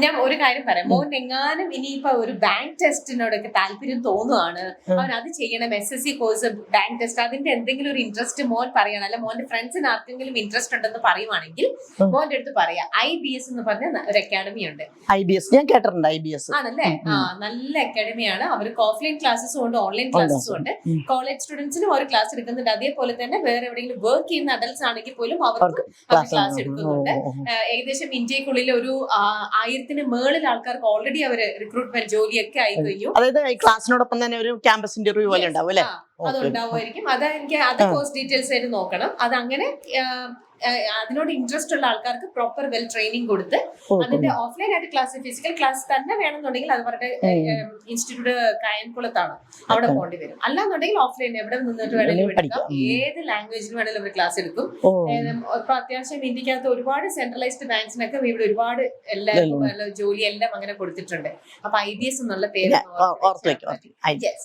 ഞാൻ ഒരു കാര്യം പറയാം, മോൻ എങ്ങാനും ഇനിയിപ്പോ ഒരു ബാങ്ക് ടെസ്റ്റിനോടൊക്കെ താല്പര്യം തോന്നുവാണ്, അവൻ അത് ചെയ്യണം, SSC കോഴ്സ്, ബാങ്ക് ടെസ്റ്റ്, അതിന്റെ എന്തെങ്കിലും ഒരു ഇൻട്രസ്റ്റ് മോൻ പറയണം, അല്ല മോന്റെ ഫ്രണ്ട്സിന് ആർക്കെങ്കിലും ഇൻട്രസ്റ്റ് ഉണ്ടെന്ന് പറയുവാണെങ്കിൽ മോന്റെ അടുത്ത് പറയാം. IBS എന്ന് പറഞ്ഞ ഒരു അക്കാഡമി ഉണ്ട്. IBS ഞാൻ കേട്ടിട്ടുണ്ട്. IBS ആണല്ലേ? നല്ല അക്കാഡമിയാണ്. അവർക്ക് ഓഫ്ലൈൻ ക്ലാസ്സും ഉണ്ട്, ഓൺലൈൻ ക്ലാസ്സും ഉണ്ട്. കോളേജ് സ്റ്റുഡൻസിനും ഒരു ക്ലാസ് എടുക്കുന്നുണ്ട്. അതേപോലെ തന്നെ വേറെ എവിടെയെങ്കിലും വർക്ക് ചെയ്യുന്ന അഡൽട്സ് ആണെങ്കിൽ പോലും അവർക്ക് ക്ലാസ് എടുക്കുന്നുണ്ട്. ഏകദേശം ഇന്ത്യക്കുള്ളിൽ ഒരു 1000-ന് മേളിൽ ആൾക്കാർക്ക് ഓൾറെഡി അവര് റിക്രൂട്ട്മെന്റ് ജോലിയൊക്കെ ആയി കഴിഞ്ഞു. അതായത് ഈ ക്ലാസ്സിനോടൊപ്പം തന്നെ ഒരു ക്യാമ്പസ് ഇന്റർവ്യൂ പോലെ ഉണ്ടാവും അല്ലേ? അതുണ്ടാവുമായിരിക്കും. അത് എനിക്ക് കോഴ്സ് ഡീറ്റെയിൽസ് ആയിട്ട് നോക്കണം. അത് അങ്ങനെ അതിനോട് ഇൻട്രസ്റ്റ് ഉള്ള ആൾക്കാർക്ക് പ്രോപ്പർ വെൽ ട്രെയിനിങ് കൊടുത്ത് അതിന്റെ ഓഫ്ലൈൻ ആയിട്ട് ക്ലാസ്, ഫിസിക്കൽ ക്ലാസ് തന്നെ വേണമെന്നുണ്ടെങ്കിൽ അവരുടെ ഇൻസ്റ്റിറ്റ്യൂട്ട് കായംകുളത്താണ്, അവിടെ പോകേണ്ടി വരും. അല്ലാന്നുണ്ടെങ്കിൽ ഓഫ്ലൈൻ എവിടെ നിന്നിട്ട് വേണമെങ്കിലും എടുക്കാം. ഏത് ലാംഗ്വേജിന് വേണമെങ്കിലും അവർ ക്ലാസ് എടുക്കും. ഇപ്പൊ അത്യാവശ്യം ഇന്ത്യക്കകത്ത് ഒരുപാട് സെൻട്രലൈസ്ഡ് ബാങ്ക്സിനൊക്കെ ഇവിടെ ഒരുപാട് എല്ലാവർക്കും ജോലി എല്ലാം അങ്ങനെ കൊടുത്തിട്ടുണ്ട്. അപ്പൊ IBS എന്നുള്ള പേര്